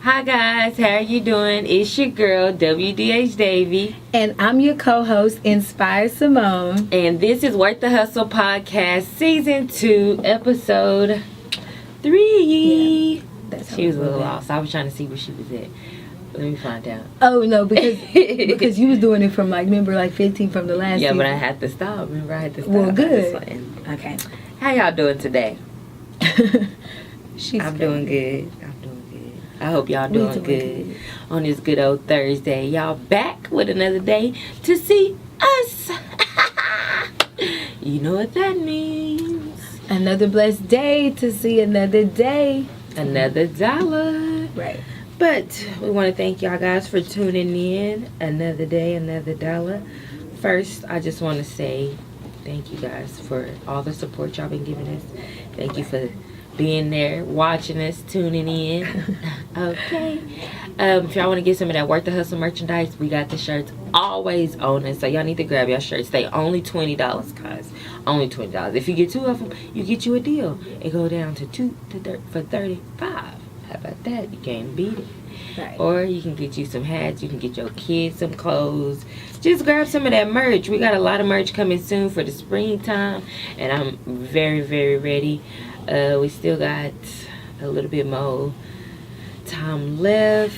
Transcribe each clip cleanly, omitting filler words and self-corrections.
Hi guys, how are you doing? It's your girl, WDH Davy. And I'm your co-host, Inspire Simone. And this is Worth the Hustle Podcast, Season 2, Episode 3. Yeah, she was a little lost. I was trying to see where she was at. Let me find out. Oh, no, because you was doing it from, remember, 15 from the last season. But I had to stop. Remember, I had to stop. Well, good. Okay. How y'all doing today? I'm doing good. I hope y'all doing good on this good old Thursday. Y'all back with another day to see us. You know what that means. Another blessed day to see another day. Another dollar. Right. But we want to thank y'all guys for tuning in. Another day, another dollar. First, I just want to say thank you guys for all the support y'all been giving us. Thank you for being there, watching us, tuning in. Okay. If y'all want to get some of that Worth the Hustle merchandise, we got the shirts always on us. So y'all need to grab your shirts. They only $20, guys. Only $20. If you get 2 of them, you get you a deal. It go down to 2 for $35. How about that? You can't beat it. Right. Or you can get you some hats. You can get your kids some clothes. Just grab some of that merch. We got a lot of merch coming soon for the springtime, and I'm very, very ready. We still got a little bit more time left.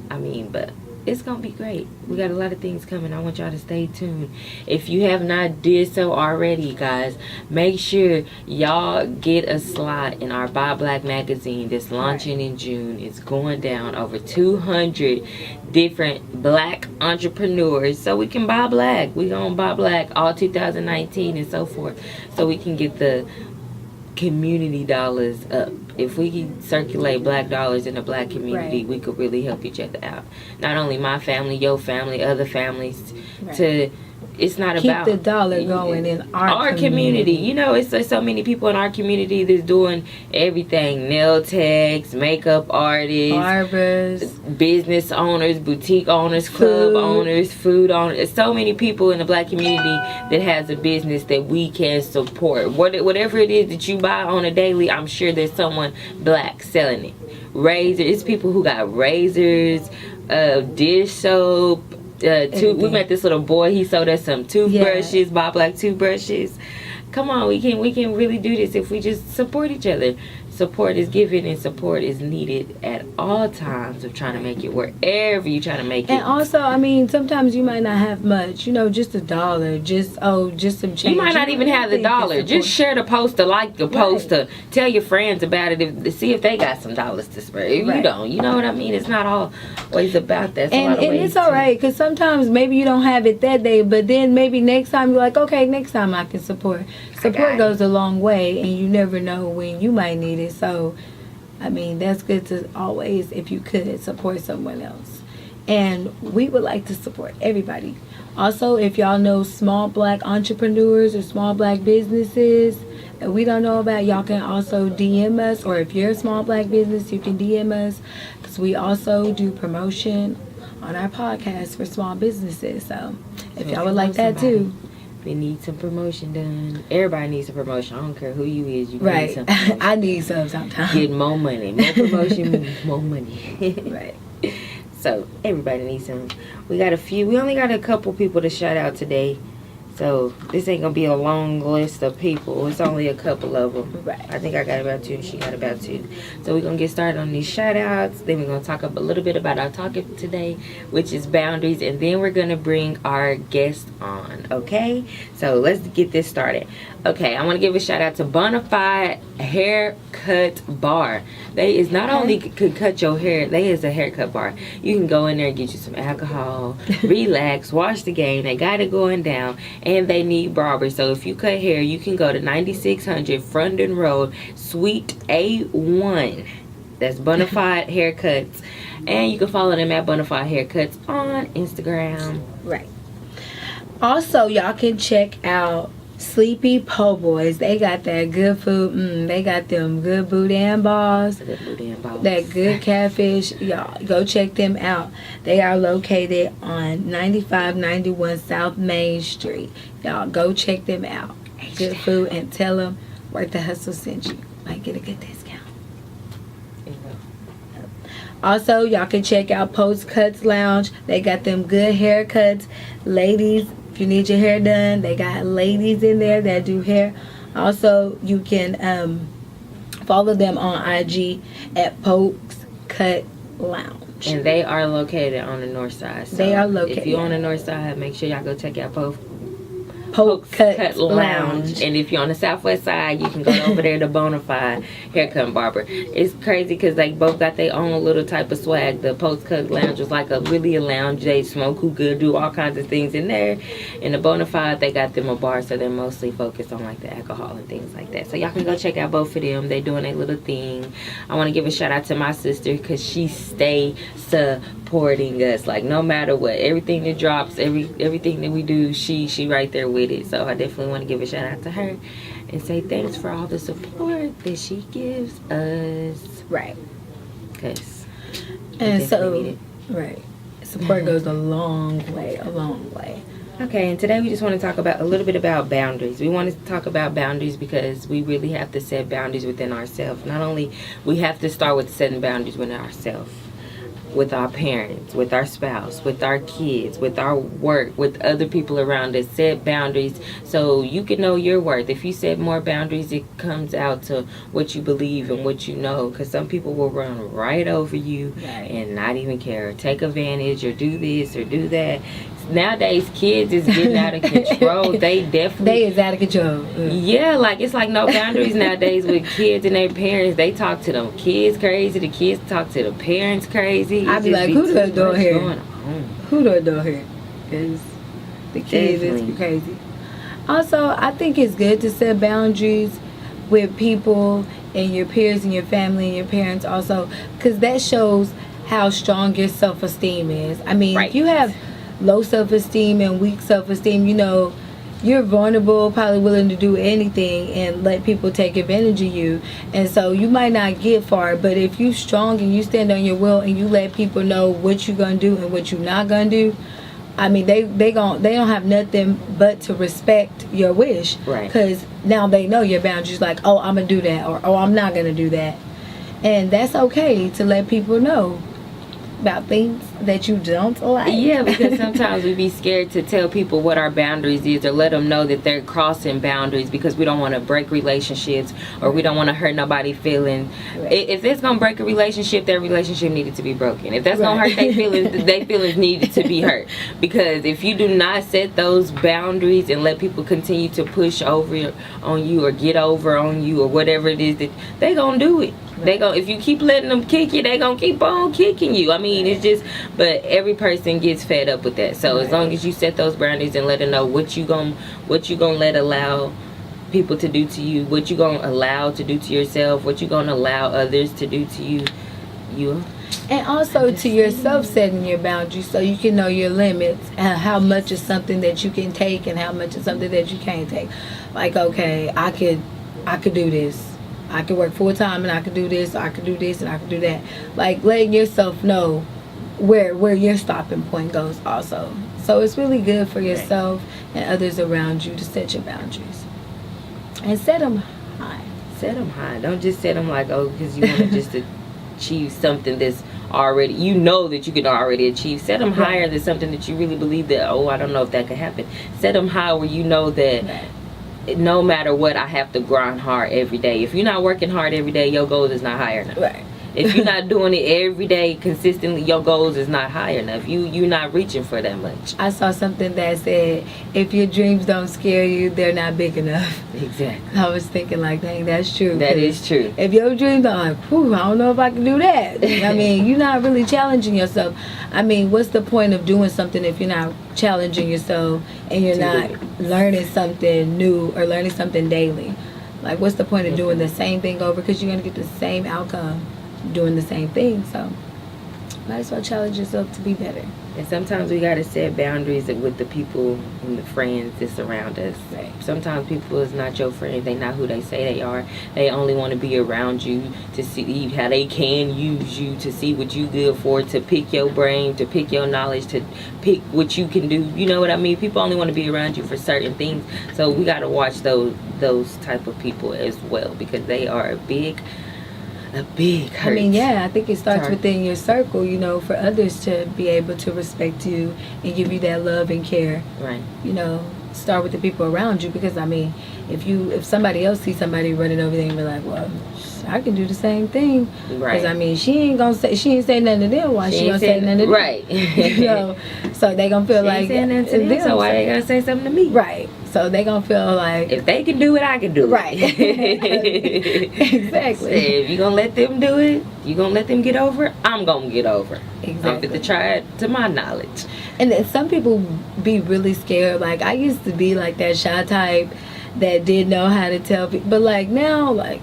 But it's gonna be great. We got a lot of things coming. I want y'all to stay tuned. If you have not did so already, guys, make sure y'all get a slot in our Buy Black magazine that's launching in June. It's going down over 200 different black entrepreneurs, so we can buy black. We gonna buy black all 2019 and so forth, so we can get the community dollars up. If we can circulate black dollars in the black community, we could really help each other out. Not only my family, your family, other families. It's not keep about the dollar going in our community. You know, it's so many people in our community that's doing everything: nail techs, makeup artists, barbers, business owners, boutique owners, club owners, food owners. There's so many people in the black community that has a business that we can support. Whatever it is that you buy on a daily, I'm sure there's someone black selling it. Razors, it's people who got razors, dish soap. We met this little boy. He sold us some toothbrushes, Buy Black toothbrushes. Come on, we can really do this if we just support each other. Support is given and support is needed at all times of trying to make it wherever you're trying to make it. And also, sometimes you might not have much, just $1, just some change. You might not even have the dollar. Just share the post, to like the post, to tell your friends about it, to see if they got some dollars to spare. If you don't, you know what I mean? It's not always about that. And it's all right, because sometimes maybe you don't have it that day, but then maybe next time you're like, okay, next time I can support. Support goes a long way, and you never know when you might need it. So, that's good to always, if you could, support someone else. And we would like to support everybody. Also, if y'all know small black entrepreneurs or small black businesses that we don't know about, y'all can also DM us. Or if you're a small black business, you can DM us, because we also do promotion on our podcast for small businesses. So, if y'all would like that too. We need some promotion done. Everybody needs a promotion. I don't care who you is. You need some promotion. I need some sometimes. Get more money. More promotion means more money. Right. So, everybody needs some. We only got a couple people to shout out today. So, this ain't going to be a long list of people. It's only a couple of them. Right. I think I got about 2 and she got about 2. So, we're going to get started on these shout outs. Then we're going to talk a little bit about our topic today, which is boundaries. And then we're going to bring our guest on. Okay? So, let's get this started. Okay, I want to give a shout out to Bonafide Haircut Bar. They is not only could cut your hair, they is a haircut bar. You can go in there and get you some alcohol, relax, watch the game. They got it going down, and they need barbers. So if you cut hair, you can go to 9600 Frondon Road, Suite A1. That's Bonafide Haircuts. And you can follow them at Bonafide Haircuts on Instagram. Right. Also, y'all can check out Sleepy Po' Boys. They got that good food. They got them good boudin balls. That good catfish. Y'all go check them out. They are located on 9591 South Main Street. Y'all go check them out. Good food, and tell them Worth the Hustle sent you. Might get a good discount. Also, y'all can check out Post Cuts Lounge. They got them good haircuts. Ladies, if you need your hair done, they got ladies in there that do hair. Also, you can follow them on IG at Post Cut Lounge. And they are located on the north side. So they are located. If you're on the north side, make sure y'all go check out Post Cut Lounge. And if you're on the southwest side, you can go over there to Bonafide Haircut Barber. It's crazy because they both got their own little type of swag. The Post Cut Lounge was like a lounge. They smoke hookah, do all kinds of things in there. And the Bonafide, they got them a bar, so they're mostly focused on like the alcohol and things like that. So y'all can go check out both of them. They're doing a little thing. I want to give a shout out to my sister because she stay supporting us. Like no matter what, everything that drops, everything that we do, she right there with it. So I definitely want to give a shout out to her and say thanks for all the support that she gives us. Right. Cause and so right, support goes a long way. Okay, and today we just want to talk about a little bit about boundaries. We want to talk about boundaries because we really have to set boundaries within ourselves. Not only we have to start with setting boundaries within ourselves, with our parents, with our spouse, with our kids, with our work, with other people around us. Set boundaries so you can know your worth. If you set more boundaries, it comes out to what you believe and what you know, because some people will run right over you and not even care, or take advantage, or do this or do that. Nowadays kids is getting out of control. They is out of control. Yeah, like it's like no boundaries nowadays with kids and their parents. They talk to them kids crazy, the kids talk to the parents crazy. I'd be like, who do I do here? Who do I do here? Because the kids is crazy. Also, I think it's good to set boundaries with people and your peers and your family and your parents also, because that shows how strong your self-esteem is. I mean, if you have low self-esteem and weak self-esteem, you know, you're vulnerable, probably willing to do anything and let people take advantage of you. And so you might not get far, but if you strong and you stand on your will and you let people know what you're gonna do and what you're not gonna do, I mean, they don't have nothing but to respect your wish, because now they know your boundaries. Like, oh, I'm gonna do that, or oh, I'm not gonna do that. And that's okay to let people know about things that you don't like. Yeah, because sometimes we be scared to tell people what our boundaries is, or let them know that they're crossing boundaries, because we don't want to break relationships, or we don't want to hurt nobody's feelings. If it's gonna break a relationship, that relationship needed to be broken. If that's gonna hurt their feelings needed to be hurt. Because if you do not set those boundaries and let people continue to push over on you or get over on you or whatever it is, that they gonna do it. They go, if you keep letting them kick you, they gonna keep on kicking you. I mean, it's just, but every person gets fed up with that. So as long as you set those boundaries and let them know what you gonna allow people to do to you, what you gonna allow to do to yourself, what you gonna allow others to do to you, and also to yourself, setting your boundaries so you can know your limits and how much is something that you can take and how much is something that you can't take. Like, okay, I could do this. I could work full time and I could do this, I could do this, and I could do that. Like letting yourself know where your stopping point goes also. So it's really good for yourself and others around you to set your boundaries. And set them high. Set them high. Don't just set them like, oh, because you want to just achieve something that's already, you know that you can already achieve. Set them higher than something that you really believe that, oh, I don't know if that could happen. Set them high where you know that no matter what, I have to grind hard every day. If you're not working hard every day, your goal is not high enough. If you're not doing it every day consistently, your goals is not high enough. You're not reaching for that much. I saw something that said, if your dreams don't scare you, they're not big enough. Exactly. I was thinking like, dang, that's true. That is true. If your dreams are like, whew, I don't know if I can do that. I mean, you're not really challenging yourself. I mean, what's the point of doing something if you're not challenging yourself and you're not learning something new or learning something daily? Like, what's the point of doing the same thing over, because you're going to get the same outcome doing the same thing? So might as well challenge yourself to be better. And sometimes we got to set boundaries with the people and the friends that surround us. Sometimes people is not your friends. They not who they say they are. They only want to be around you to see how they can use you, to see what you good for, to pick your brain, to pick your knowledge, to pick what you can do. You know what I mean? People only want to be around you for certain things. So we got to watch those type of people as well, because they are a big a big hurt. I mean, yeah, I think it starts Sorry. within your circle, you know, for others to be able to respect you and give you that love and care. Right. You know, start with the people around you, because I mean, if somebody else sees somebody running over there and be like, well, I can do the same thing. Right. Because I mean, she ain't say nothing to them. Why she gonna say nothing to them? Right. You know, so they gonna feel She like ain't saying nothing to them, so why they gonna say something to me? Right. So they gonna feel like, If they can do it, I can do it. right. Exactly. So if you gonna let them do it, you gonna let them get over it, I'm gonna get over it. I'm Exactly. fit to try it to my knowledge. And then some people be really scared. Like, I used to be like that shy type that didn't know how to tell people. But like now, like,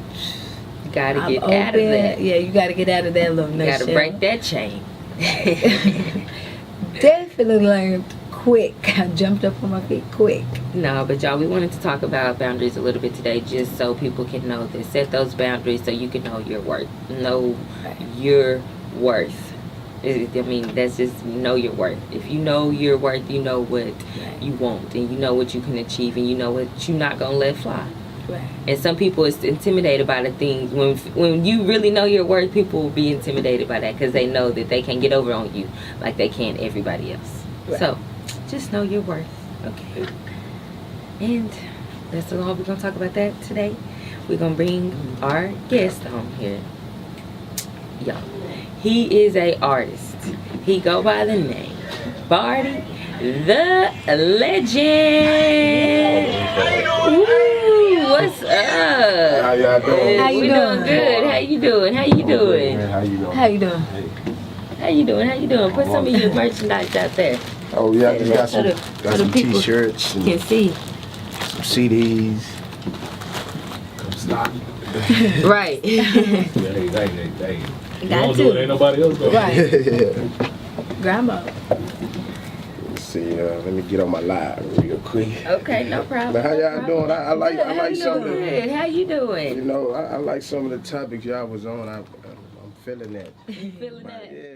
You gotta I'm get open. out of that. Yeah, you gotta get out of that little You nutshell. gotta break that chain. Definitely learned quick. I jumped up on my feet quick. No, but y'all, we wanted to talk about boundaries a little bit today, just so people can know that. Set those boundaries so you can know your worth. Know your worth. I mean, that's just know your worth. If you know your worth, you know what you want, and you know what you can achieve, and you know what you're not gonna let fly. Right. And some people is intimidated by the things. When you really know your worth, people will be intimidated by that because they know that they can get over on you like they can everybody else. Right. So, just know your worth. Okay. And that's all we're gonna talk about that today. We're gonna bring our guest on here. Y'all. He is a artist. He go by the name Bari the Legend. Ooh, what's up? How y'all doing? How you We doing? good. How you doing? How you doing? Man, how you doing? How you doing? How you doing? How you doing? Put some of your merchandise out there. Oh yeah, I just got So some the people t-shirts and can see. some CDs. Some stock. Right. Hey. You Got don't to. do it, ain't nobody else going Right. Yeah. Grandma. Let's see, let me get on my live real quick. Okay, no problem. But how no y'all problem. doing? I like some of the, Good. How you doing? you know, I like some of the topics y'all was on. I'm feeling that. Feeling that? Yeah.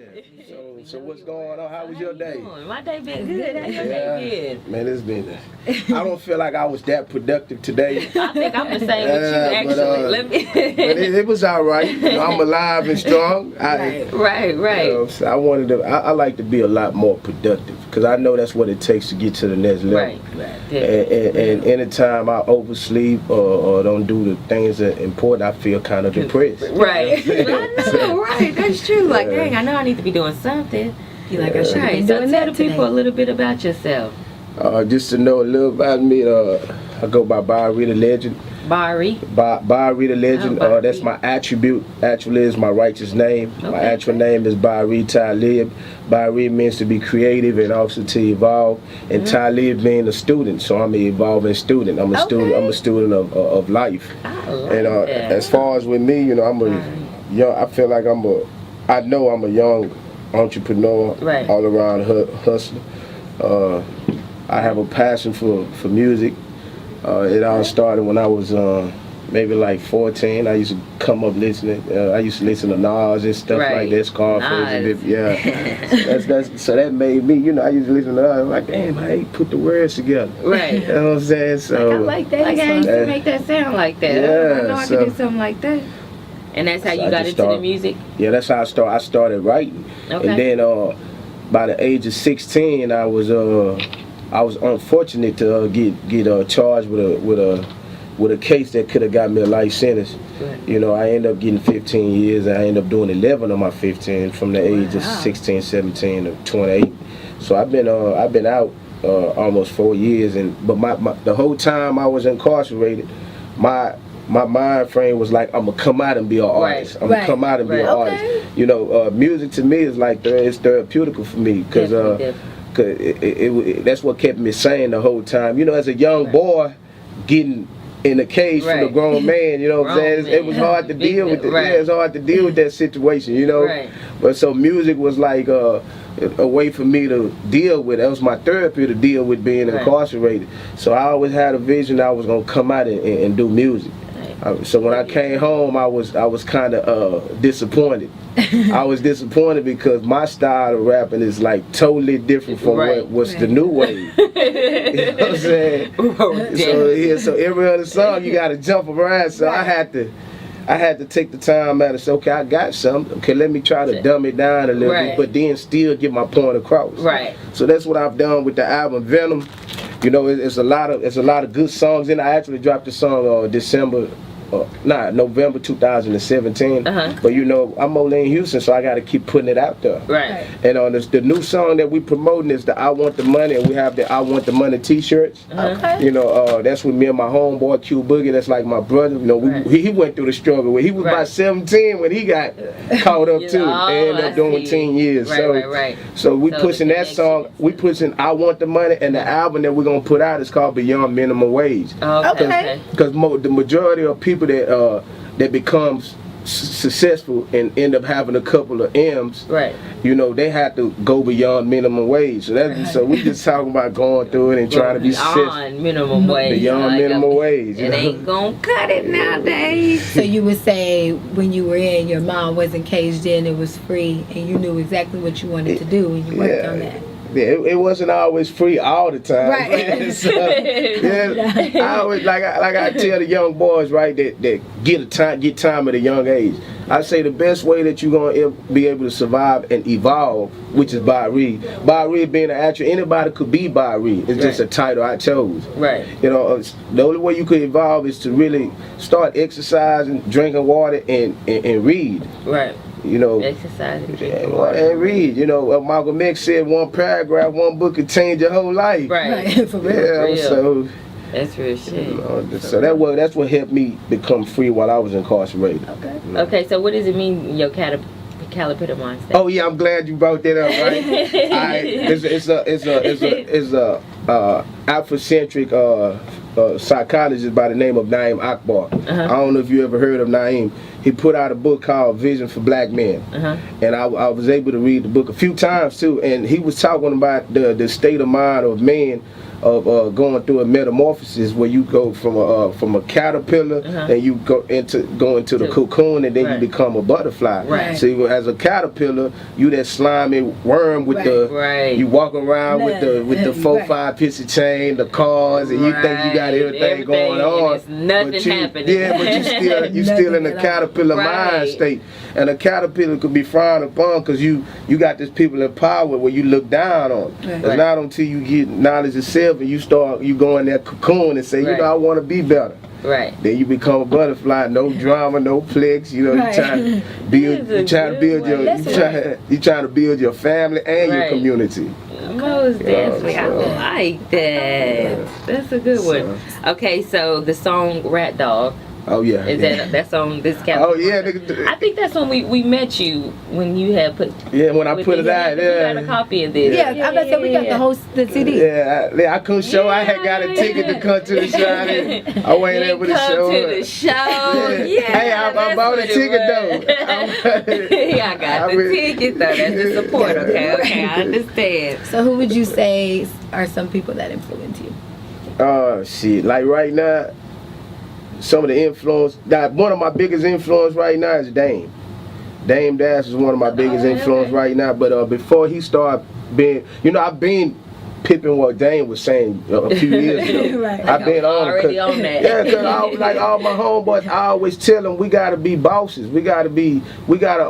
So what's going on? How was your day? Doing? My day been good. How your day been? Man, it's been. I don't feel like I was that productive today. I think I'm the same with you, Yeah, actually. but, Let me. But it was all right. You know, I'm alive and strong. right. So I wanted to. I like to be a lot more productive because I know that's what it takes to get to the next level. Right. And anytime I oversleep or don't do the things that are important, I feel kind of depressed. Right. I know, right. That's true. Like, Yeah. dang, I know I need to be doing something. You like, I should Right. be So doing tell that the people a today. little bit about yourself. Just to know a little about me, I go by Bari the Legend. Bari. Bari the Legend. Oh, Bari. That's my attribute. Actually, is my righteous name. My Okay. actual name is Bari Talib. Bari means to be creative and also to evolve. And Talib being a student, so I'm an evolving student. I'm a student. I'm a student of life. I like And that. as far as with me, you know, I'm a young. I feel like I know I'm a young entrepreneur, Right. all around hustler. I have a passion for music. It all started when I was maybe like 14. I used to come up listening. I used to listen to Nas and stuff Right. like that. Scarface, and Nas. yeah. So that made me, you know, I used to listen to Nas. I'm like, damn, I ain't put the words together. Right. You know what I'm saying? So I like that. Like, I used Yeah. to make that sound like that. Yeah, I know I so- could do something like that. And that's how So you I got just into the started- music? yeah, that's how I started writing. Okay. And then by the age of 16, I was unfortunate to get charged with a case that could have got me a life sentence. Right. You know, I ended up getting 15 years, and I ended up doing 11 of my 15 from the age of Wow. 16, 17 to 28. So I've been out almost 4 years, but the whole time I was incarcerated, my mind frame was like, I'm gonna come out and be an artist. I'm Right. gonna come out and be an Right. artist. You know, music to me is like it's therapeutical for me because Definitely. that's what kept me sane the whole time. You know, as a young boy, getting in a cage from a Right. grown man, you know what I'm Grown saying? It was man. hard to Big deal with man, it. right. Yeah, it's hard to deal with that situation, you know? Right. But so music was like a way for me to deal with. That was my therapy to deal with being Right. incarcerated. So I always had a vision that I was gonna come out and do music. So when I came home, I was kind of disappointed. I was disappointed because my style of rapping is like totally different from Right. what's the new wave. You know what I'm saying? So every other song you got to jump around. So I I had to take the time out and say, okay, I got something. Okay, let me try to dumb it down a little bit, but then still get my point across. Right. So that's what I've done with the album Venom. You know, it's a lot of good songs in it. I actually dropped the song November 2017. But you know, I'm only in Houston, so I got to keep putting it out there. Right. And on the new song that we promoting is the I Want the Money, and we have the I Want the Money T-shirts. You know, that's with me and my homeboy Q Boogie. That's like my brother. You know, he went through the struggle. He was about 17 when he got caught up too. They ended up doing 10 years. So we pushing that song. We pushing I Want the Money, and the album that we're gonna put out is called Beyond Minimum Wage. Because the majority of people that becomes successful and end up having a couple of M's, you know, they have to go beyond minimum wage. So that's so we just talking about going through it and trying to be successful. Beyond minimum wage. Beyond minimum wage. It ain't gonna cut it nowadays. So you would say when you were in, your mind wasn't caged in, it was free, and you knew exactly what you wanted to do, and you worked on that. Yeah, it wasn't always free all the time. Right. So, I always like I tell the young boys, right, that get time at a young age. I say the best way that you're gonna be able to survive and evolve, which is Bari. Bari being an actor, anybody could be Bari. It's just a title I chose. Right. You know, the only way you could evolve is to really start exercising, drinking water, and read. Right. You know, exercise and drink and read. You know, Malcolm X said one paragraph, one book could change your whole life. Right. For real. Yeah. So that's real shit. You know, so that's what helped me become free while I was incarcerated. Okay. You know? Okay. So what does it mean in your caterpillar mindset? Oh yeah, I'm glad you brought that up. Right. It's a Afrocentric psychologist by the name of Naeem Akbar. I don't know if you ever heard of Naeem. He put out a book called Vision for Black Men, and I was able to read the book a few times too. And he was talking about the state of mind of men of going through a metamorphosis where you go from a caterpillar and you go into the cocoon, and then you become a butterfly. So as a caterpillar, you that slimy worm with you walk around with the 4-5 pieces chain, the cars, and you think you got everything going on. Nothing happening. Yeah, but you still in the caterpillar mind state, and a caterpillar could be frowned upon because you got this people in power where you look down on. It's not until you get knowledge of self and you go in that cocoon and say, you know, I want to be better. Right. Then you become a butterfly, no drama, no plex. You know, you trying to build your family and your community. Most definitely. I like that. That's a good one. Okay, so the song Rat Dog. Oh yeah. That's on this calendar? Oh yeah. I think that's when we met you, when you had put. Yeah, when I put it out. Yeah. We got a copy of this. Yeah, I bet we got the CD. Yeah, I couldn't show. I had got a ticket to come to the show. I wasn't able to show. To the show. Yeah. Hey, I bought a ticket though. I got the ticket though. That's the support. Okay, I understand. So who would you say are some people that influence you? Shit, like right now, some of the influence, one of my biggest influence right now is Dame. Dame Dash is one of my biggest influence right now, but before he started being, you know, I've been pipping what Dame was saying a few years ago. I've been already on that. Yeah, because like all my homeboys, I always tell them we gotta be bosses. We gotta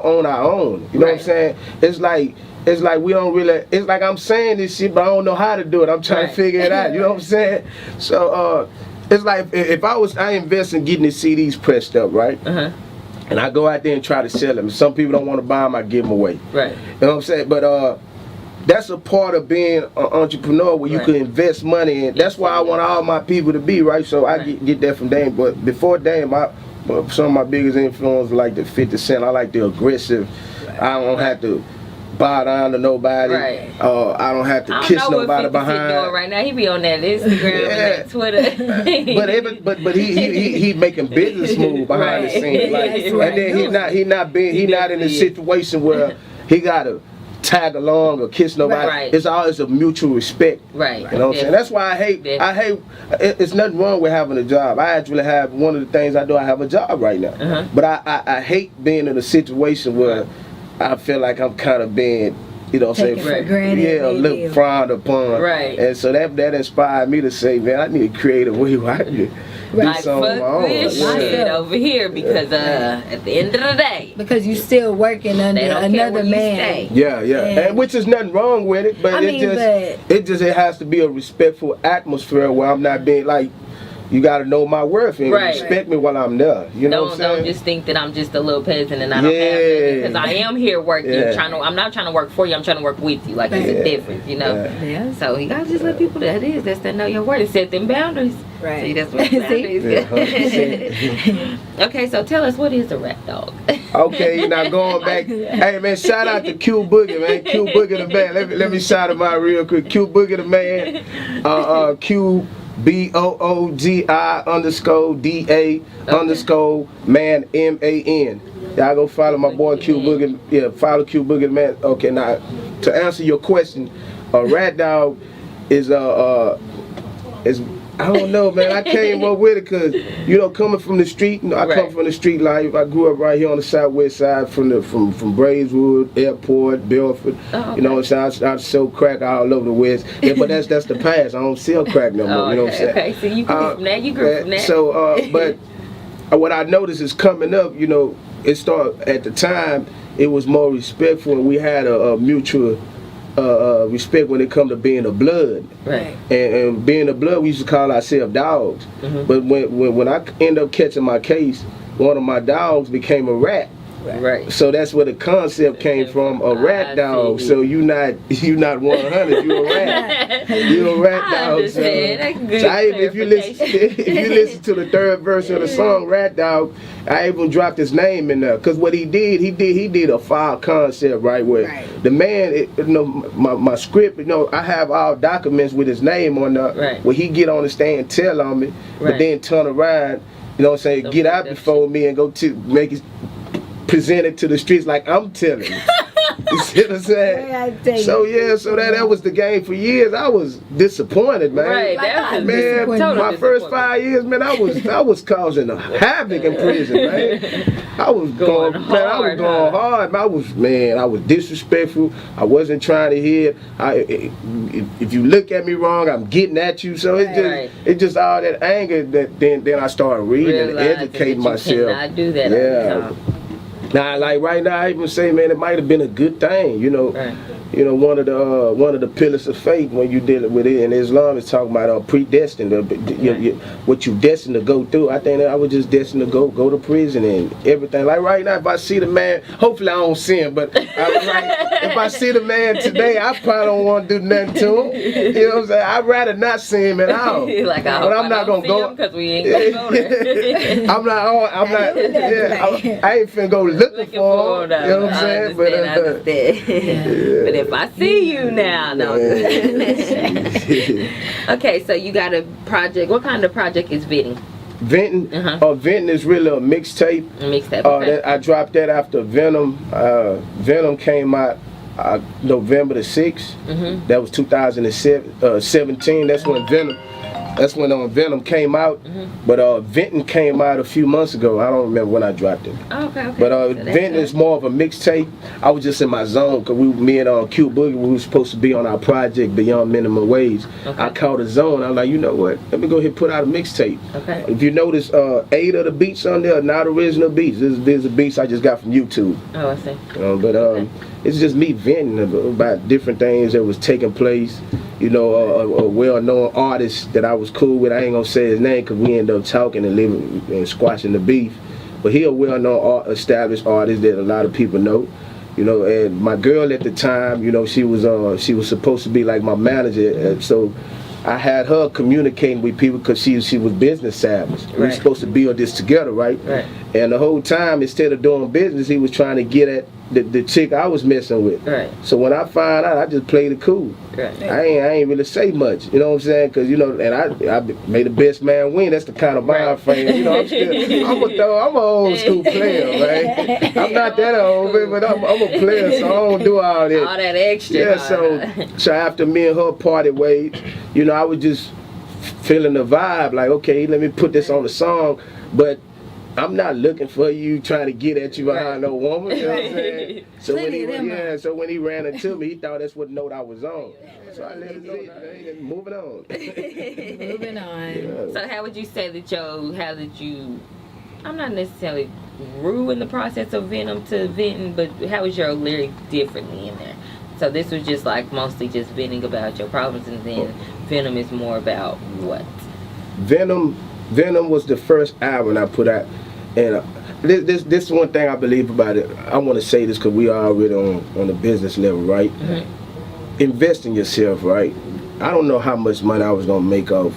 own our own. You know what I'm saying? It's like we don't really, it's like I'm saying this shit, but I don't know how to do it. I'm trying to figure it out. You know what I'm saying? So, it's like if I invest in getting the CDs pressed up, right? And I go out there and try to sell them. Some people don't want to buy them, I give them away. Right. You know what I'm saying? But that's a part of being an entrepreneur where you can invest money in. That's why I want all my people to be, right? So I get that from Dame. But before Dame, some of my biggest influence were like the 50 Cent. I like the aggressive. I don't have to bow down to nobody. I don't have to kiss nobody behind. Doing right now, he be on that Instagram and that Twitter. but he making business moves behind the scenes. Like, and then he not in a situation where he gotta tag along or kiss nobody. It's always a mutual respect. You know what I'm saying? That's why I hate. It's nothing wrong with having a job. I actually have one of the things I do. I have a job right now. But I hate being in a situation where I feel like I'm kind of being, you know, say, for granted. yeah, look frowned upon. Right. And so that inspired me to say, man, I need to create a way where I can do Like, something on my own. this Yeah. shit over here because at the end of the day, Because you still working under they don't care another where you man. stay. Yeah, Yeah. and which is nothing wrong with it, but I mean, it has to be a respectful atmosphere where I'm not being like, you got to know my worth and Right. respect me while I'm there. You know what I'm saying? Don't just think that I'm just a little peasant and I don't have nothing, because I am here working. I'm not trying to work for you. I'm trying to work with you. Like, it's a difference, you know. Yeah. So you gotta just let people that's that know your worth and set them boundaries. Right. See, that's what boundaries. Okay, so tell us, what is a rat dog? Okay, now going back, hey man, shout out to Q Boogie, man. Q Boogie the man. Let me shout him out real quick. Q Boogie the man. Q BOOGI_DA_man MAN. Y'all go follow my boy Q Boogie. Yeah, follow Q Boogie the man. Okay, now to answer your question, a rat dog is I don't know, man. I came up with it because, you know, coming from the street, you know, I come from the street life. I grew up right here on the southwest side from Braeswood, Airport, Belford. You know what I'm saying? I sell crack all over the West. Yeah, but that's the past. I don't sell crack no more. You know what I'm saying? Okay, so you grew from that. You grew from that. So, but what I noticed is coming up, you know, it started at the time. It was more respectful, and we had a mutual respect when it come to being a blood. Right. And being a blood, we used to call ourselves dogs. But when I end up catching my case, one of my dogs became a rat. Right. So that's where the concept came from, a rat dog. So you not 100, you a rat. You a rat dog. So if you listen to the third verse of the song Rat Dog, I even dropped his name in there, because what he did a foul concept, right? Where the man, you know, my script, you know, I have all documents with his name on there, where he get on the stand and tell on me, but then turn around, you know what I'm saying, get out before me and go to make it, present it to the streets like I'm telling you. You see what I'm saying? So yeah, so that was the game for years. I was disappointed, man. Right, man. My first 5 years, man, I was causing a havoc in prison, man. I was going hard, man. I was disrespectful. I wasn't trying to hit. If you look at me wrong, I'm getting at you. So it just all that anger that then I started reading and educating myself. I do that. Yeah. Now, like right now, I even say, man, it might have been a good thing, you know. You know, one of the pillars of faith when you dealing with it in Islam is talking about predestined, what you destined to go through. I think that I was just destined to go to prison and everything. Like right now, if I see the man, hopefully I don't see him, but if I see the man today, I probably don't want to do nothing to him. You know what I'm saying? I'd rather not see him at all. Like, but I'm not gonna go because we ain't gonna go there. I'm not. I ain't finna go looking for him. You know what I'm saying? But if I see you now, no. Okay, so you got a project. What kind of project is Venting? Venting? Venting is really a mixtape. Okay. I dropped that after Venom. Venom came out November the 6th. That was 2017. That's when Venom came out. But Venting came out a few months ago. I don't remember when I dropped it. Okay. But Venting is more of a mixtape. I was just in my zone because me and Q Boogie, we were supposed to be on our project Beyond Minimum Wage. I caught a zone. I was like, you know what? Let me go ahead and put out a mixtape. Okay. If you notice, 8 of the beats on there are not original beats. These are beats I just got from YouTube. Oh, I see. But it's just me venting about different things that was taking place. You know, a well-known artist that I was cool with. I ain't gonna say his name because we ended up talking and living and squashing the beef. But he a well-known established artist that a lot of people know. You know, and my girl at the time, you know, she was supposed to be like my manager. So I had her communicating with people because she was business savvy. We were supposed to build this together, right? And the whole time, instead of doing business, he was trying to get at the chick I was messing with. So when I found out, I just played it cool. I ain't really say much, you know what I'm saying? Because, you know, and I made the best man win. That's the kind of mind frame. You know, I'm an old school player, right? I'm not that old, but I'm a player, so I don't do all that. All that extra. Yeah, so after me and her parted ways, you know, I was just feeling the vibe, like, okay, let me put this on the song. But I'm not looking for you trying to get at you behind no woman. You know what I'm saying? So when he ran into me, he thought that's what note I was on. So I let him know. And moving on. Moving on. Yeah. So how would you say that how did you, I'm not necessarily ruin the process of Venom to venting, but how was your lyric differently in there? So this was just like mostly just venting about your problems, and then Venom is more about what? Venom was the first album I put out, and this is one thing I believe about it. I want to say this because we are already on the business level, right? Mm-hmm. Invest in yourself, right? I don't know how much money I was gonna make off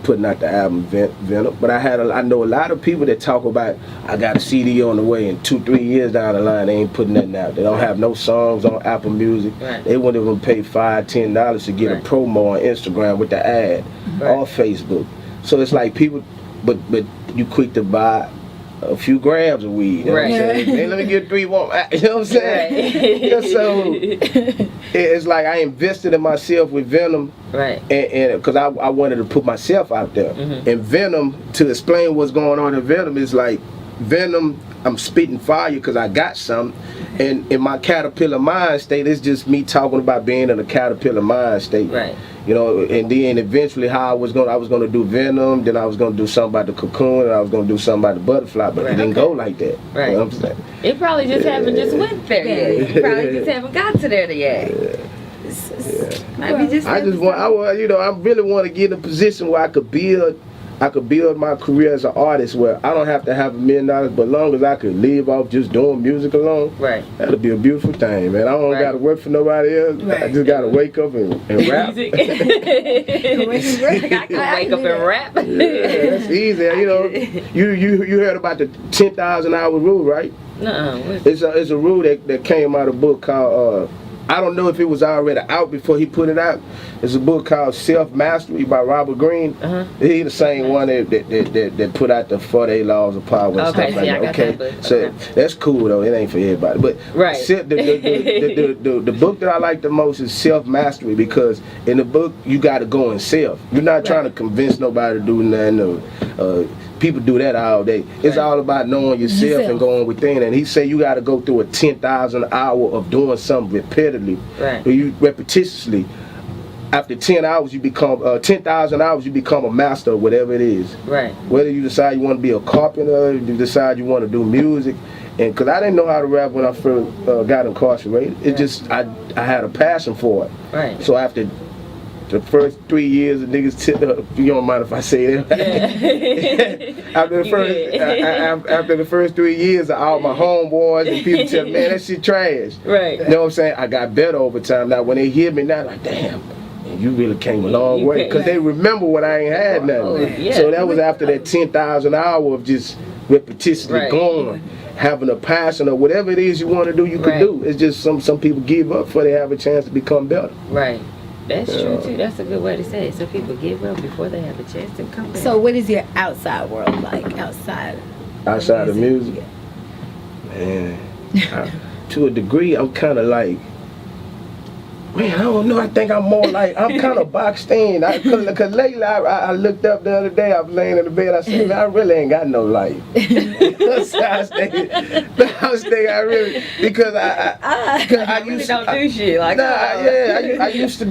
putting out the album Venom, but I know a lot of people that talk about I got a CD on the way, and 2-3 years down the line they ain't putting nothing out. They don't have no songs on Apple Music. Right. They wouldn't even pay $5-10 to get a promo on Instagram with the ad or Facebook. So it's like people, but you quick to buy a few grams of weed. You know what I'm saying? Hey, let me get 3 more. You know what I'm saying? Right. Yeah, so it's like I invested in myself with Venom. Right. And because I wanted to put myself out there. Mm-hmm. And Venom, to explain what's going on in Venom, is like Venom, I'm spitting fire because I got something. And in my caterpillar mind state, it's just me talking about being in a caterpillar mind state. Right. You know, and then eventually how I was gonna do Venom, then I was gonna do something about the cocoon, and I was gonna do something about the butterfly, but it didn't go like that. Right. You know what I'm saying? It probably just haven't just went there yet. You probably just haven't got to there yet. I really want to get in a position where I could build my career as an artist, where I don't have to have $1 million, but as long as I could live off just doing music alone, right? That'll be a beautiful thing, man. I don't got to work for nobody else. Right. I just got to wake up and rap. I can wake up and rap. Yeah, that's easy. You know, you heard about the 10,000 hour rule, right? No. It's a rule that came out of a book called. I don't know if it was already out before he put it out. It's a book called Self Mastery by Robert Greene. He's the same one that put out the 48 Laws of Power and stuff like that. Okay, so that's cool though. It ain't for everybody. But the book that I like the most is Self Mastery, because in the book you got to go in self. You're not trying to convince nobody to do nothing. People do that all day. It's all about knowing yourself and going within. And he said you got to go through a 10,000 hour of doing something repetitively, repetitiously. After 10 hours, you become 10,000 hours. You become a master of whatever it is. Right. Whether you decide you want to be a carpenter, you decide you want to do music, and because I didn't know how to rap when I first got incarcerated, it just I had a passion for it. Right. So after the first 3 years, the niggas you don't mind if I say that? Yeah. after the first 3 years, all my homeboys and people tell me, man, that shit trash. Right. You know what I'm saying? I got better over time. Now when they hear me now, like, damn, man, you really came a long way. Because they remember when I ain't had nothing. So that was after that 10,000 hour of just repetitively going. Having a passion or whatever it is you want to do, you can do. It's just some people give up before they have a chance to become better. Right. That's true too. That's a good way to say it. So people give up before they have a chance to come back. So what is your outside world like? Outside of music? Man, to a degree, I'm kind of like, man, I don't know. I think I'm more like, I'm kind of boxed in. Cause lately, I looked up the other day. I was laying in the bed. I said, man, I really ain't got no life. So I was thinking, I really, because I really don't do shit like that. Yeah, I used to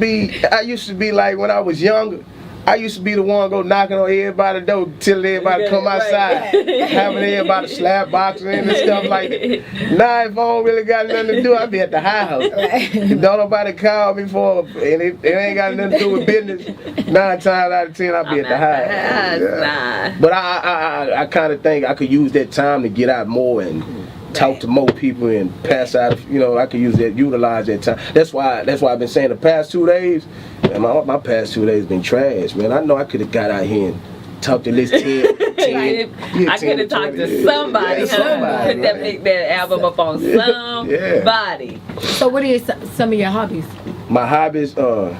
be like when I was younger. I used to be the one go knocking on everybody's door till everybody come outside, having everybody slap boxing and stuff like that. Now if I don't really got nothing to do, I be at the house. If don't nobody call me for, and it ain't got nothing to do with business, 9 times out of 10 I be at the house. Yeah. But I kind of think I could use that time to get out more and talk to more people and pass out. You know, I could utilize that time. That's why I've been saying the past 2 days. And my past 2 days been trash, man. I know I could have got out here and talked to this 10. I could have talked to somebody. Put that album up on somebody. So what are some of your hobbies? My hobbies, kind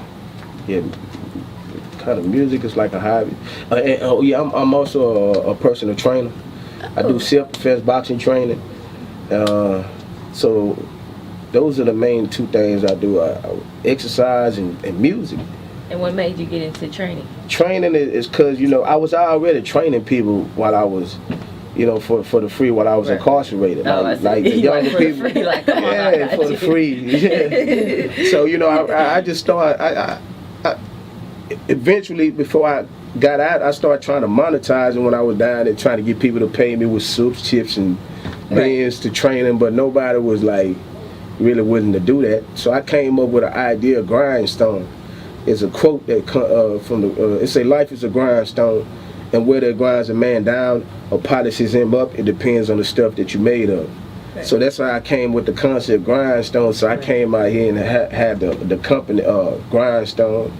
of music is like a hobby. I'm also a personal trainer. I do self-defense boxing training. So those are the main 2 things I do, exercise and music. And what made you get into training? Training is because, I was already training people while I was, you know, for the free while I was incarcerated. Like the younger people. Free, like, come on, yeah, for the free. Yeah. So, you know, I just started, I eventually, before I got out, I started trying to monetize it when I was down there, trying to get people to pay me with soups, chips, and beans to train them, but nobody was like really willing to do that. So I came up with an idea of grindstone. It's a quote that from the, it say life is a grindstone, and whether it grinds a man down or polishes him up, it depends on the stuff that you made of. Right. So that's why I came with the concept grindstone. So I came out here and had the company grindstone.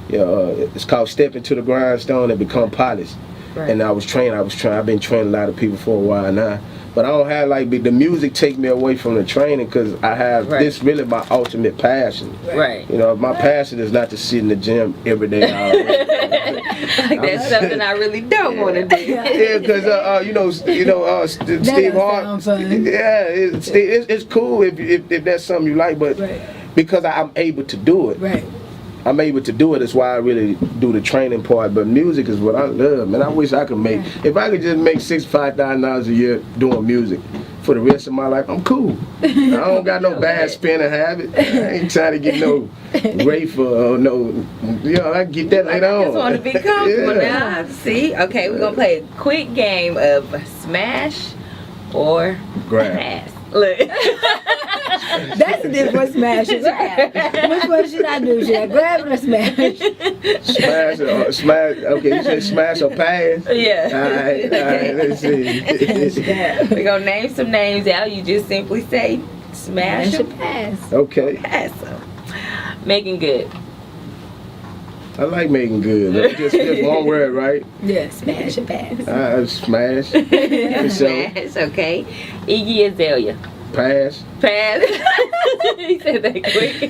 It's called Step Into the Grindstone and Become Polished. Right. And I've been training a lot of people for a while now. But I don't have like the music take me away from the training, because I have this really my ultimate passion. Right. You know, my passion is not to sit in the gym every day. Like that's something I really don't want to do. Yeah, because Steve Harvey. Yeah, it's cool if that's something you like, but because I'm able to do it. Right. I'm able to do it. That's why I really do the training part. But music is what I love, man. I wish I could make. If I could just make $65,000 a year doing music for the rest of my life, I'm cool. I don't got no bad spending habit. I ain't trying to get no rape or no. You know, I get that later on. I just want to be comfortable now. See, okay, we're gonna play a quick game of smash or pass. Look. That's the difference. Smash or grab. Which one should I do? Should I grab or smash? Smash. Okay, you said smash or pass? Yeah. All right, let's see. We're going to name some names out. You just simply say smash or pass. Okay. Pass. Making good. I like making good. Just one word, right? Yeah, smash or pass. Smash. Smash, okay. Iggy Azalea. Pass. Pass. He said that quick.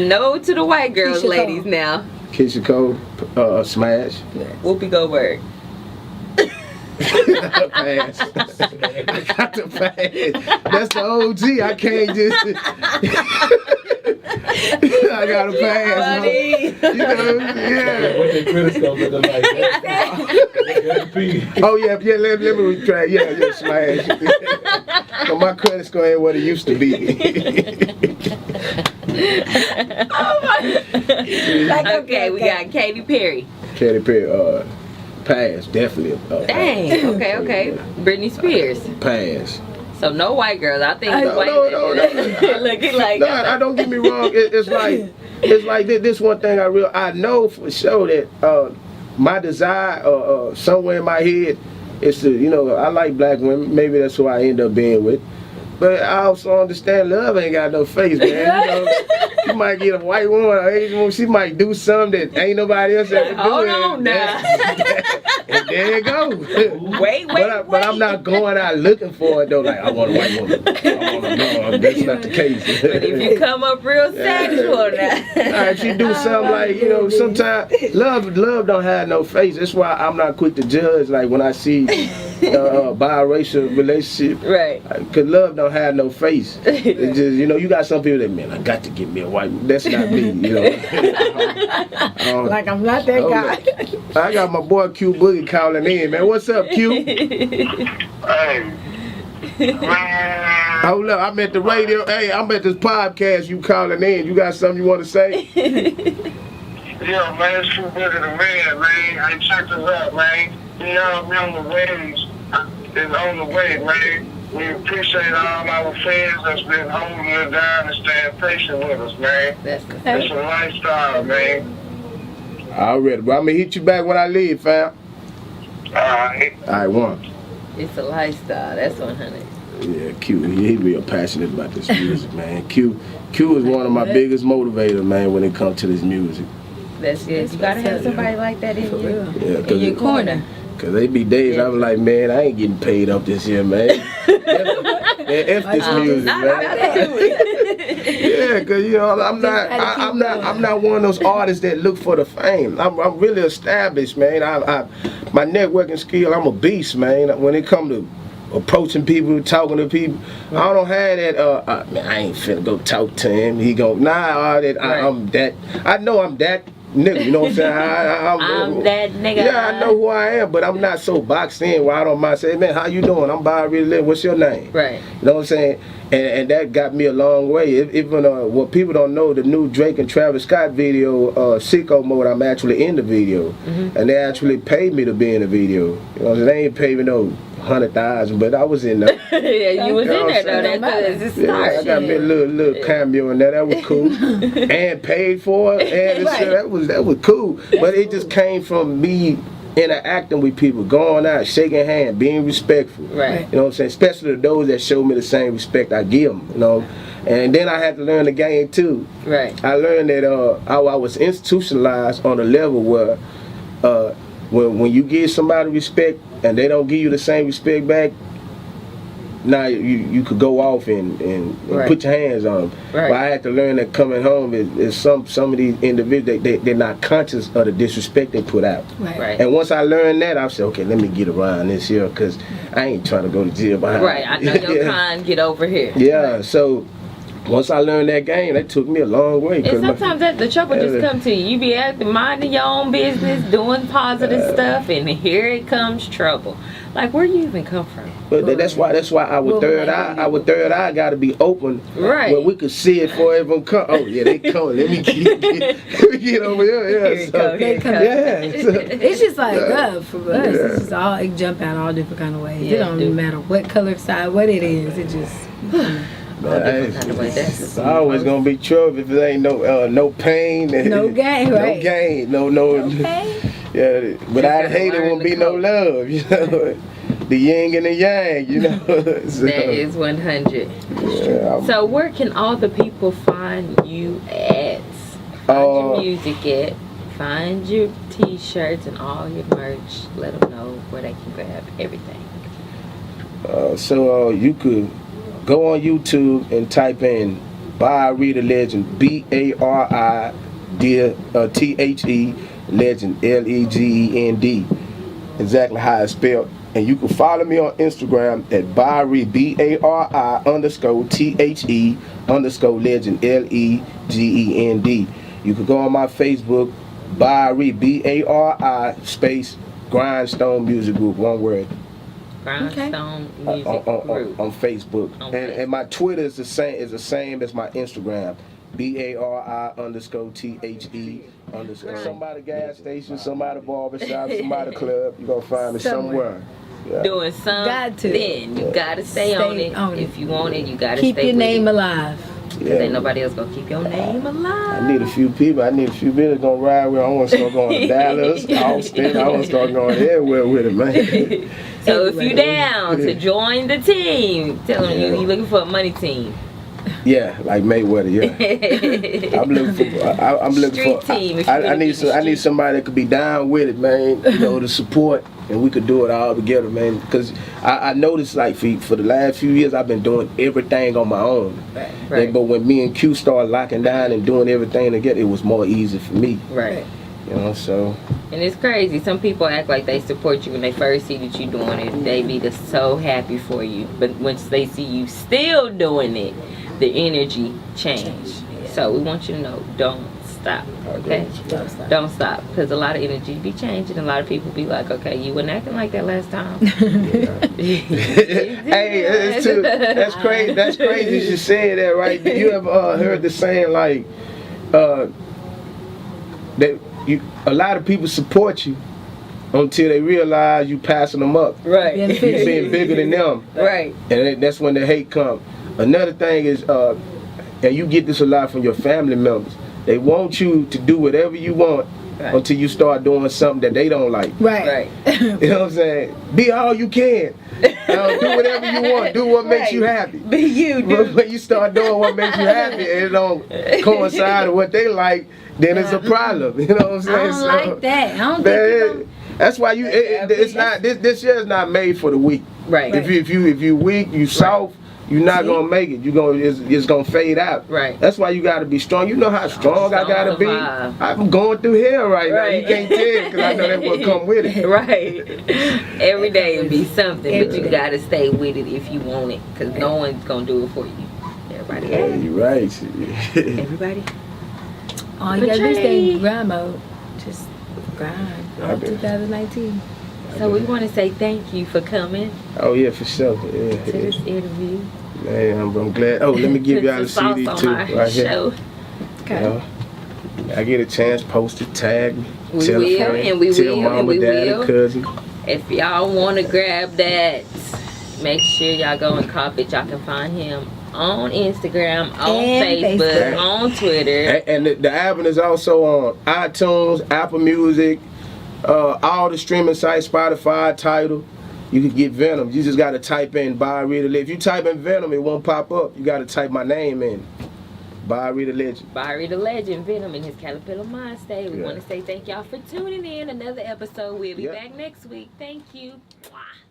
No to the white girls, Keisha ladies, Cole. now. Keisha Cole, smash. Whoopi Goldberg. Pass. I got to pass. That's the OG. I can't just. I gotta pass. Funny. You know, yeah. What they critics gonna look like? Oh yeah, let me retract. Yeah, smash. So my credit score ain't what it used to be. Oh my. Okay, we got Katy Perry. Katy Perry, pass, definitely. Dang. Okay. Britney Spears. Pass. So no white girls. I think No. looking like. No, I don't get me wrong. It's like this one thing I know for sure that my desire somewhere in my head is to, you know, I like black women. Maybe that's who I end up being with. But I also understand love ain't got no face, man. You know, you might get a white woman or Asian woman, she might do something that ain't nobody else ever do. Hold on now. And there you go. Wait. But I'm not going out looking for it though. Like I want a white woman. No, that's not the case. But if you come up real sexual now. If you do something like, you know, sometimes love don't have no face. That's why I'm not quick to judge. Like when I see biracial relationship, right? Cause love don't have no face. It's just, you know, you got some people that, man, I got to get me a white woman. That's not me, you know. Like I'm not that guy. I got my boy Q Boogie calling in, man. What's up, Q? Hey. Hold up, I'm at the radio. Hey, I'm at this podcast. You calling in? You got something you want to say? Yo, man, it's Q Boogie the man, man. I checked us out, man. You know, we on the waves. It's on the way, man. We appreciate all our fans that's been holding it down and staying patient with us, man. It's a lifestyle, man. Already, bro. I'm gonna hit you back when I leave, fam. Alright. Alright, one. It's a lifestyle. That's 100. Yeah, Q. He real passionate about this music, man. Q is one of my biggest motivators, man, when it comes to this music. That's it. You gotta have somebody like that in your corner. Cause they be days I was like, man, I ain't getting paid up this year, man. F this music, man. Yeah, cause you know I'm not one of those artists that look for the fame. I'm really established, man. My networking skill, I'm a beast, man. When it come to approaching people, talking to people, I don't have that. Man, I ain't finna go talk to him. He go, nah, all that. I'm that. I know I'm that. nigga. You know what I'm saying? I'm that nigga. Yeah, I know who I am, but I'm not so boxed in where I don't mind saying, man, how you doing? I'm Bari. What's your name? Right. You know what I'm saying? And that got me a long way. Even what people don't know, the new Drake and Travis Scott video, Sicko Mode, I'm actually in the video. And they actually paid me to be in the video. You know, they ain't paid me no 100,000, but I was in there. Yeah, you was in there though. That's it's Yeah, I got me a little cameo in there. That was cool. And paid for it. And that was cool. But it just came from me interacting with people, going out, shaking hands, being respectful. Right. You know what I'm saying? Especially to those that show me the same respect I give them. You know. And then I had to learn the game too. Right. I learned that I was institutionalized on a level where when you give somebody respect and they don't give you the same respect back, now you could go off and put your hands on them. Right. But I had to learn that coming home is some of these individuals, they're not conscious of the disrespect they put out. Right. And once I learned that, I said, okay, let me get around this here, because I ain't trying to go to jail behind. Right, I know your kind, get over here. Yeah, so once I learned that game, that took me a long way. And sometimes the trouble just come to you. You be acting, minding your own business, doing positive stuff, and here it comes trouble. Like, where you even come from? But that's why our third eye got to be open, right? Where we could see it before everyone come. Oh yeah, they coming. Let me get over here. Yeah, They come. Yeah, It's just like for us. It's just all, it jump out all different kind of ways. Yeah, it don't even matter what color side, what it is. It just. It's always gonna be trouble if there ain't no pain, no gain, right? No gain, no pain. Yeah, without hate there won't be no love. You know, the yin and the yang. You know, so, that is 100. Yeah, so where can all the people find you at? Find your music at? Find your T-shirts and all your merch. Let them know where they can grab everything. So you could go on YouTube and type in Bari the Legend, BARI THE Legend, LEGEND, exactly how it's spelled. And you can follow me on Instagram at Bari BARI_THE_Legend, LEGEND. You can go on my Facebook, Bari BARI space Grindstone Music Group, one word. Grindstone Music Group on Facebook. And my Twitter is the same as my Instagram. BARI_THE_. Somebody gas station, somebody barbershop, somebody club. You're gonna find me somewhere. Yeah. Doing something. You gotta stay on it. If you want it, you gotta keep stay your with name it. alive. Cause ain't nobody else gonna keep your name alive. I need a few people. I need a few people gonna ride with. I want to start going to Dallas, Austin. I want to start going everywhere with it, man. So if you down to join the team, tell them you looking for a money team. Yeah, like Mayweather. Yeah, I'm looking for. Team. I need somebody that could be down with it, man. You know, to support, and we could do it all together, man. Because I noticed, like for the last few years, I've been doing everything on my own. Right. But when me and Q started locking down and doing everything together, it was more easy for me. Right. You know, so. And it's crazy. Some people act like they support you when they first see that you're doing it. They be just so happy for you. But once they see you still doing it, the energy change. So we want you to know, don't stop, okay? Don't stop, because a lot of energy be changing. A lot of people be like, okay, you weren't acting like that last time. Hey, that's crazy. That's crazy you said that, right? You ever heard the saying like that a lot of people support you until they realize you passing them up. Right. You being bigger than them. Right. And that's when the hate comes. Another thing is, and you get this a lot from your family members, they want you to do whatever you want until you start doing something that they don't like. Right. You know what I'm saying? Be all you can. Do whatever you want. Do what makes you happy. Be you, dude. When you start doing what makes you happy and it don't coincide with what they like, then it's a problem. You know what I'm saying? I don't like that. I don't think that's why it's not this year is not made for the weak. Right. If you weak, you soft, you're not gonna make it. It's gonna fade out. Right. That's why you gotta be strong. You know how strong I gotta be. I'm going through hell right now. You can't tell because I know that will come with it. Right. Every day will be something, but you gotta stay with it if you want it, because no one's gonna do it for you. Everybody. Yeah, you're right. Everybody. All you gotta do is stay Portray. in grind mode. Just grind. All Okay. 2019. So we want to say thank you for coming Oh yeah, for sure. to Yeah, this interview. man, I'm glad. Oh, let me give y'all the Put some CD sauce too, on our right here. show. Okay. You know, I get a chance, post it, tag me, We tell will, a friend, and we tell will, mama, and we daddy, will. cousin. If y'all want to grab that, make sure y'all go and cop it. Y'all can find him on Instagram, on And Facebook, Facebook. on Twitter. And the album is also on iTunes, Apple Music, all the streaming sites, Spotify, Tidal. You can get Venom. You just got to type in Bari the Legend. If you type in Venom, it won't pop up. You got to type my name in. Bari the Legend. Bari the Legend, Venom in his Caterpillar Mind State. We Yeah. want to say thank y'all for tuning in. Another episode. We'll be Yeah. back next week. Thank you. Mwah.